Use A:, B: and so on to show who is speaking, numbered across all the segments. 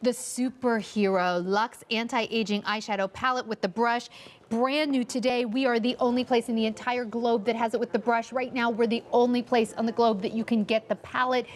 A: The Superhero Luxe Anti-Aging Eyeshadow Palette with the brush. Brand new today. We are the only place in the entire globe that has it with the brush. Right now, we're the only place on the globe that you can get the palette.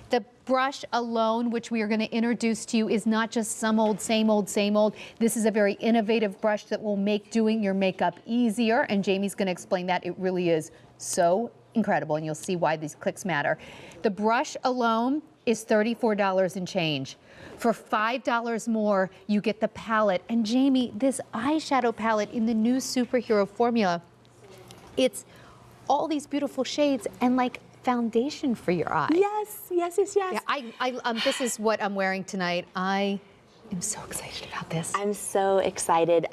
A: The brush alone, which we are going to introduce to you, is not just some old, same old, same old. This is a very innovative brush that will make doing your makeup easier, and Jamie's going to explain that. It really is so incredible, and you'll see why these clicks matter. The brush alone is $34 and change. For $5 more, you get the palette. And Jamie, this eyeshadow palette in the new Superhero formula, it's all these beautiful shades and like foundation for your eye.
B: Yes, yes, yes, yes.
A: Yeah, this is what I'm wearing tonight. I am so excited about this.
B: I'm so excited.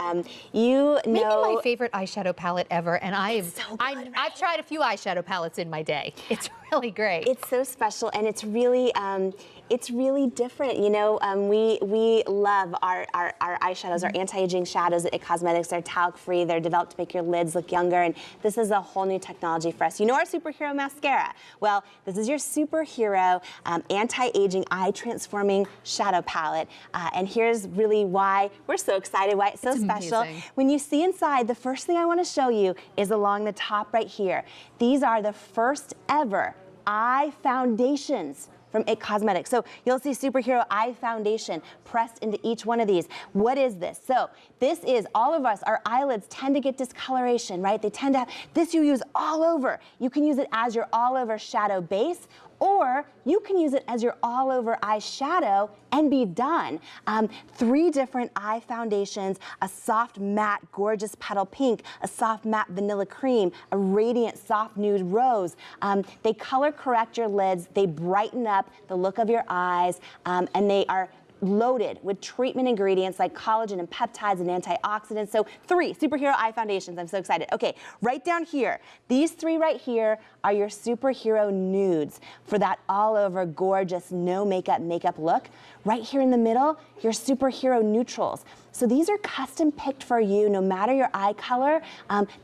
B: You know,
A: maybe my favorite eyeshadow palette ever, and
B: so good, right?
A: I've tried a few eyeshadow palettes in my day. It's really great.
B: It's so special, and it's really different. You know, we love our eyeshadows, our anti-aging shadows at It Cosmetics. They're talc-free. They're developed to make your lids look younger, and this is a whole new technology for us. You know our Superhero mascara? Well, this is your Superhero anti-aging, eye-transforming shadow palette, and here's really why we're so excited, why it's so special.
A: Amazing.
B: When you see inside, the first thing I want to show you is along the top right here. These are the first ever eye foundations from It Cosmetics. So you'll see Superhero Eye Foundation pressed into each one of these. What is this? So this is, all of us, our eyelids tend to get discoloration, right? They tend to have, this you use all over. You can use it as your all over shadow base, or you can use it as your all over eyeshadow and be done. 3 different eye foundations, a soft matte gorgeous petal pink, a soft matte vanilla cream, a radiant soft nude rose. They color correct your lids, they brighten up the look of your eyes, and they are loaded with treatment ingredients like collagen and peptides and antioxidants. So 3 Superhero Eye Foundations. I'm so excited. Okay, right down here, these 3 right here are your Superhero Nudes for that all over gorgeous no makeup look. Right here in the middle, your Superhero Neutrals. So these are custom picked for you, no matter your eye color,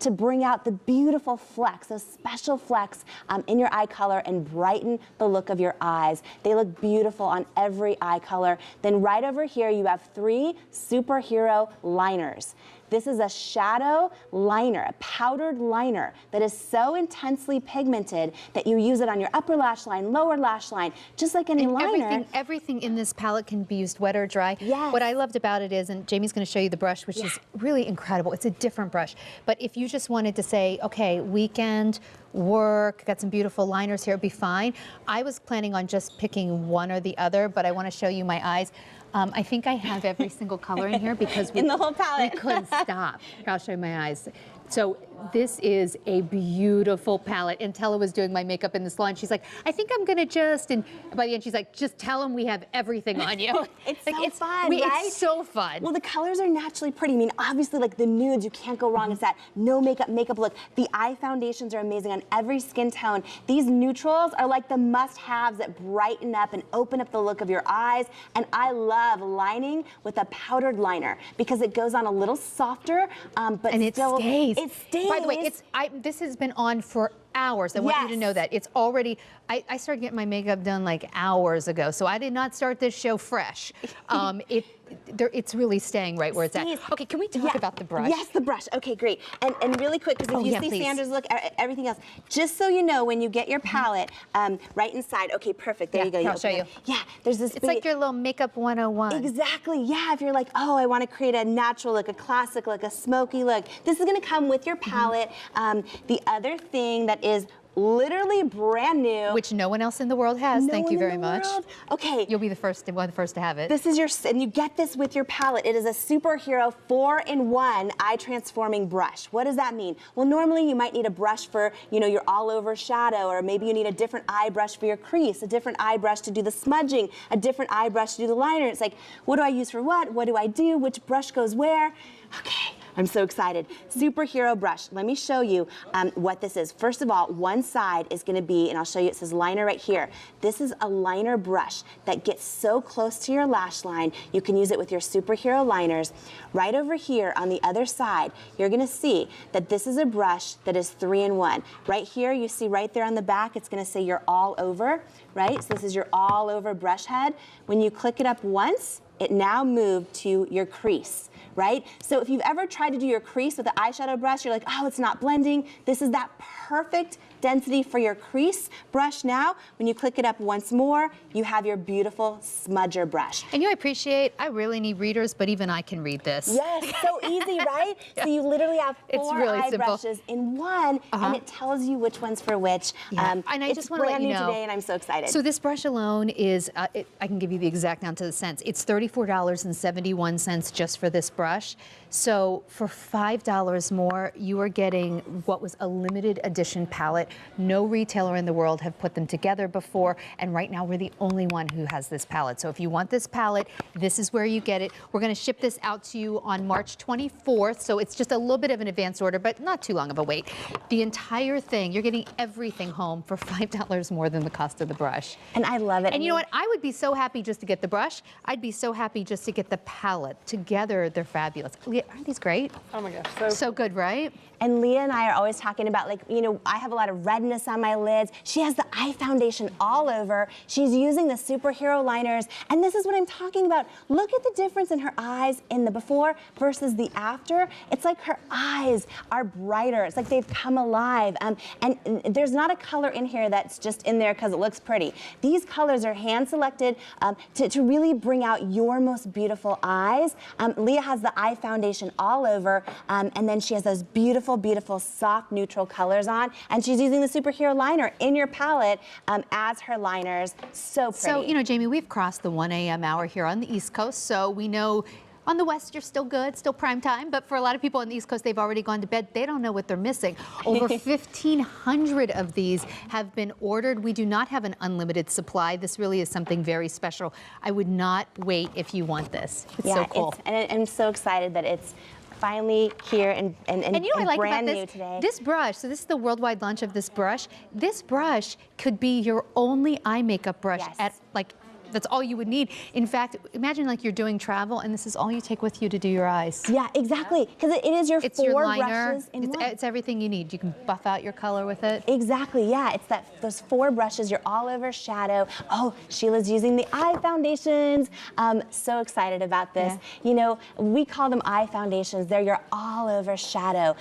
B: to bring out the beautiful flecks, those special flecks in your eye color and brighten the look of your eyes. They look beautiful on every eye color. Then right over here, you have 3 Superhero Liners. This is a shadow liner, a powdered liner that is so intensely pigmented that you use it on your upper lash line, lower lash line, just like any liner.
A: Everything in this palette can be used wet or dry.
B: Yes.
A: What I loved about it is, and Jamie's going to show you the brush, which is really incredible. It's a different brush. But if you just wanted to say, okay, weekend, work, got some beautiful liners here, it'd be fine. I was planning on just picking one or the other, but I want to show you my eyes. I think I have every single color in here because
B: in the whole palette.
A: We couldn't stop. Here, I'll show you my eyes. So this is a beautiful palette. And Tella was doing my makeup in the salon. She's like, I think I'm gonna just, and by the end she's like, just tell them we have everything on you.
B: It's
A: like,
B: so fun, right?
A: It's so fun.
B: Well, the colors are naturally pretty. I mean, obviously, like the nudes, you can't go wrong. It's that no makeup look. The eye foundations are amazing on every skin tone. These neutrals are like the must-haves that brighten up and open up the look of your eyes. And I love lining with a powdered liner because it goes on a little softer, but
A: and
B: still,
A: it stays.
B: It stays.
A: By the way, this has been on for hours. I want you to know that. It's already, I started getting my makeup done like hours ago, so I did not start this show fresh. It's really staying right where it's at. Okay, can we talk about the brush?
B: Yes, the brush. Okay, great. And really quick, because if you see
A: please.
B: Sandra's look, everything else, just so you know, when you get your palette, right inside, okay, perfect, there you go.
A: I'll show you.
B: Yeah, there's this.
A: It's like your little makeup 101.
B: Exactly, yeah, if you're like, oh, I want to create a natural look, a classic look, a smoky look, this is going to come with your palette. The other thing that is literally brand new,
A: which no one else in the world has. Thank you very much.
B: Okay,
A: you'll be the first to have it.
B: This is your, and you get this with your palette. It is a Superhero 4-in-1 eye transforming brush. What does that mean? Well, normally you might need a brush for, you know, your all over shadow, or maybe you need a different eye brush for your crease, a different eye brush to do the smudging, a different eye brush to do the liner. It's like, what do I use for what? What do I do? Which brush goes where? Okay, I'm so excited. Superhero brush. Let me show you what this is. First of all, one side is going to be, and I'll show you, it says liner right here. This is a liner brush that gets so close to your lash line. You can use it with your Superhero liners. Right over here on the other side, you're going to see that this is a brush that is 3-in-1. Right here, you see right there on the back, it's going to say you're all over, right? So this is your all over brush head. When you click it up once, it now moved to your crease, right? So if you've ever tried to do your crease with the eyeshadow brush, you're like, oh, it's not blending. This is that perfect density for your crease brush now. When you click it up once more, you have your beautiful smudger brush.
A: And you appreciate, I really need readers, but even I can read this.
B: Yes, so easy, right? Yeah. So you literally have four
A: really
B: eye
A: simple.
B: brushes in one, and it tells you which one's for which.
A: Yeah. And I just want to let you know.
B: It's brand new today, and I'm so excited.
A: So this brush alone is, I can give you the exact down to the cents. It's $34.71 just for this brush. So for $5 more, you are getting what was a limited edition palette. No retailer in the world have put them together before, and right now we're the only one who has this palette. So if you want this palette, this is where you get it. We're going to ship this out to you on March 24th, so it's just a little bit of an advance order, but not too long of a wait. The entire thing, you're getting everything home for $5 more than the cost of the brush.
B: And I love it.
A: And you know what? I would be so happy just to get the brush. I'd be so happy just to get the palette. Together, they're fabulous. Leah, aren't these great?
C: Oh my gosh,
A: So good, right?
B: And Leah and I are always talking about, like, you know, I have a lot of redness on my lids. She has the eye foundation all over. She's using the superhero liners. And this is what I'm talking about. Look at the difference in her eyes in the before versus the after. It's like her eyes are brighter. It's like they've come alive. And there's not a color in here that's just in there because it looks pretty. These colors are hand selected to really bring out your most beautiful eyes. Leah has the eye foundation all over, and then she has those beautiful, beautiful, soft, neutral colors on, and she's using the superhero liner in your palette as her liners. So pretty.
A: So, you know, Jamie, we've crossed the 1 a.m. hour here on the East Coast, so we know on the West, you're still good, still prime time, but for a lot of people on the East Coast, they've already gone to bed. They don't know what they're missing. Over 1,500 of these have been ordered. We do not have an unlimited supply. This really is something very special. I would not wait if you want this. It's so cool.
B: And I'm so excited that it's finally here and
A: you know what I like
B: brand
A: about
B: new today.
A: This brush, so this is the worldwide launch of this brush. This brush could be your only eye makeup brush at, like, that's all you would need. In fact, imagine like you're doing travel and this is all you take with you to do your eyes.
B: Yeah, exactly. Because it is your
A: It's
B: four
A: your liner.
B: brushes in one.
A: It's everything you need. You can buff out your color with it.
B: Exactly, yeah. It's those four brushes, your all over shadow. Oh, Sheila's using the eye foundations. So excited about this.
A: Yeah.
B: You know, we call them eye foundations. They're your all over shadow.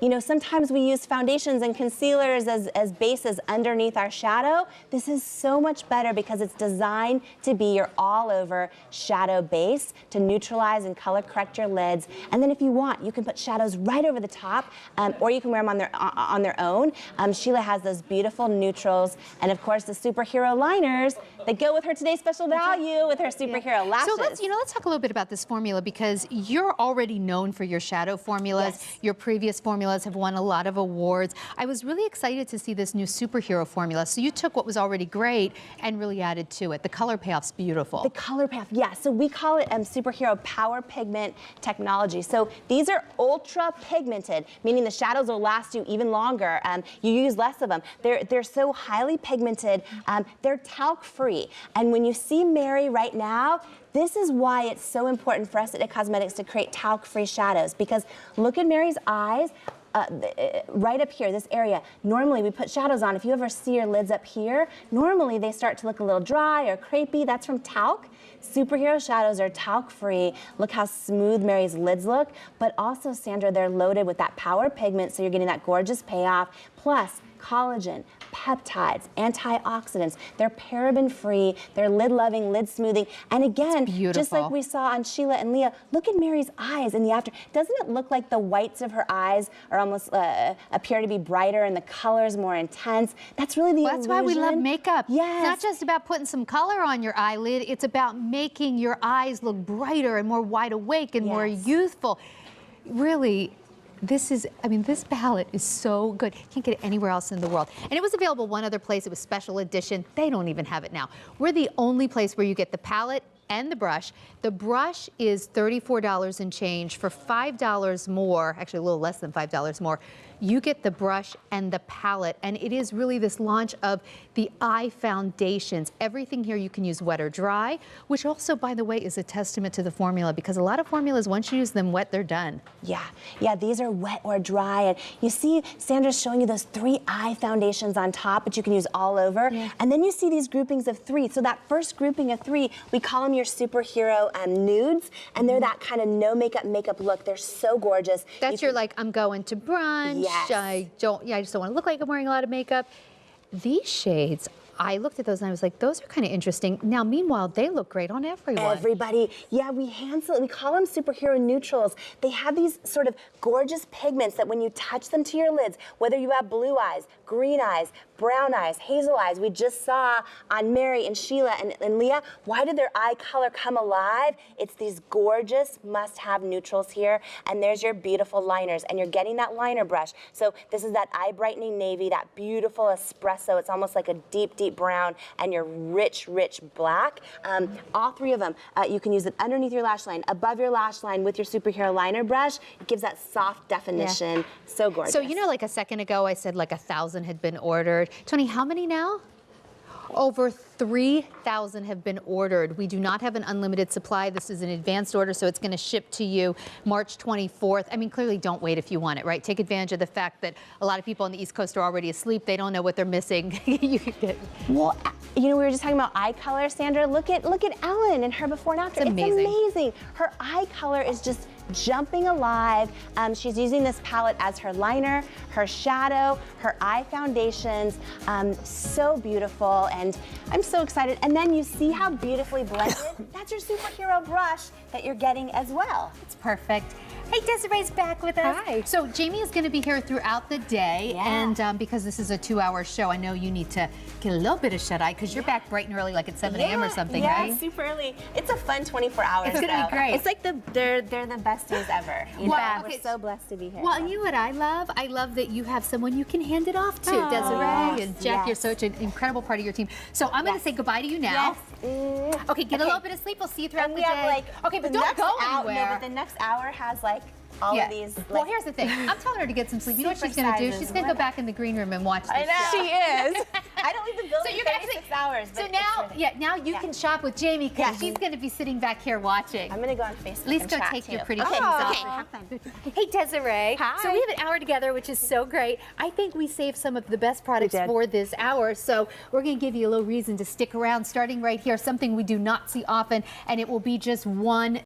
B: You know, sometimes we use foundations and concealers as bases underneath our shadow. This is so much better because it's designed to be your all over shadow base to neutralize and color correct your lids. And then if you want, you can put shadows right over the top, or you can wear them on their own. Sheila has those beautiful neutrals, and of course the superhero liners that go with her today's special value with her superhero lashes.
A: So let's talk a little bit about this formula, because you're already known for your shadow formulas.
B: Yes.
A: Your previous formulas have won a lot of awards. I was really excited to see this new superhero formula. So you took what was already great and really added to it. The color payoff's beautiful.
B: The color payoff, yeah. So we call it superhero power pigment technology. So these are ultra pigmented, meaning the shadows will last you even longer. You use less of them. They're so highly pigmented. They're talc free. And when you see Mary right now, this is why it's so important for us at It Cosmetics to create talc-free shadows, because look at Mary's eyes. Right up here, this area. Normally we put shadows on. If you ever see your lids up here, normally they start to look a little dry or crepey. That's from talc. Superhero shadows are talc-free. Look how smooth Mary's lids look. But also, Sandra, they're loaded with that power pigment, so you're getting that gorgeous payoff. Plus, collagen, peptides, antioxidants. They're paraben-free. They're lid-loving, lid-smoothing. And again, just like we saw on Sheila and Leah, look at Mary's eyes in the after. Doesn't it look like the whites of her eyes are almost appear to be brighter and the colors more intense? That's really the illusion.
A: That's why we love makeup.
B: Yes.
A: It's not just about putting some color on your eyelid. It's about making your eyes look brighter and more wide awake and more youthful. Really, this palette is so good. You can't get it anywhere else in the world. And it was available one other place. It was special edition. They don't even have it now. We're the only place where you get the palette and the brush. The brush is $34 and change. For $5 more, actually a little less than $5 more, you get the brush and the palette, and it is really this launch of the eye foundations. Everything here you can use wet or dry, which also, by the way, is a testament to the formula, because a lot of formulas, once you use them wet, they're done.
B: Yeah, these are wet or dry. And you see Sandra's showing you those 3 eye foundations on top, which you can use all over.
A: Yeah.
B: And then you see these groupings of 3. So that first grouping of 3, we call them your superhero nudes, and they're that kind of no makeup look. They're so gorgeous.
A: That's your like, I'm going to brunch.
B: Yes.
A: I just don't want to look like I'm wearing a lot of makeup. These shades, I looked at those and I was like, those are kind of interesting. Now, meanwhile, they look great on everyone.
B: Everybody, yeah, we call them superhero neutrals. They have these sort of gorgeous pigments that when you touch them to your lids, whether you have blue eyes, green eyes, brown eyes, hazel eyes, we just saw on Mary and Sheila and Leah, why did their eye color come alive? It's these gorgeous must-have neutrals here, and there's your beautiful liners, and you're getting that liner brush. So this is that eye brightening navy, that beautiful espresso. It's almost like a deep, deep brown, and your rich, rich black. All 3 of them, you can use it underneath your lash line, above your lash line with your superhero liner brush. It gives that soft definition. Yeah. So gorgeous.
A: So you know, like a second ago, I said like 1,000 had been ordered. Tony, how many now? Over 3,000 have been ordered. We do not have an unlimited supply. This is an advanced order, so it's going to ship to you March 24th. I mean, clearly don't wait if you want it, right? Take advantage of the fact that a lot of people on the East Coast are already asleep. They don't know what they're missing.
B: Well, you know, we were just talking about eye color, Sandra. Look at Ellen and her before and after.
A: It's amazing.
B: It's amazing. Her eye color is just jumping alive. She's using this palette as her liner, her shadow, her eye foundations. So beautiful, and I'm so excited. And then you see how beautifully blended? That's your superhero brush that you're getting as well.
A: It's perfect. Hey, Desiree's back with us.
B: Hi.
A: So Jamie is going to be here throughout the day, and because this is a 2-hour show, I know you need to get a little bit of shut eye because you're back bright and early, like at 7 a.m. or something, right?
B: Yeah, super early. It's a fun 24 hours.
A: It's going to be great.
B: It's like they're the best days ever.
A: Okay.
B: We're so blessed to be here.
A: Well, and you know what I love? I love that you have someone you can hand it off to, Desiree and Jack.
B: Yes.
A: You're such an incredible part of your team. So I'm going to say goodbye to you now.
B: Yes.
A: Okay, get a little bit of sleep. We'll see you throughout the day.
B: Like,
A: okay, but don't go anywhere.
B: No, but the next hour has like all of these.
A: Well, here's the thing. I'm telling her to get some sleep. You know what she's going to do? She's going to go back in the green room and watch this
B: I know.
A: show.
B: She is. I don't leave the building
A: So you're
B: for 36 hours.
A: So now you can shop with Jamie because she's going to be sitting back here watching.
B: I'm going to go on Facebook.
A: At least
B: and
A: go
B: chat
A: take
B: too.
A: your pretty
B: Okay,
A: things off.
B: okay. Have fun.
A: Hey, Desiree.
B: Hi.
A: So we have an hour together, which is so great. I think we saved some of the best products for this hour. So we're going to give you a little reason to stick around, starting right here, something we do not see often, and it will be just one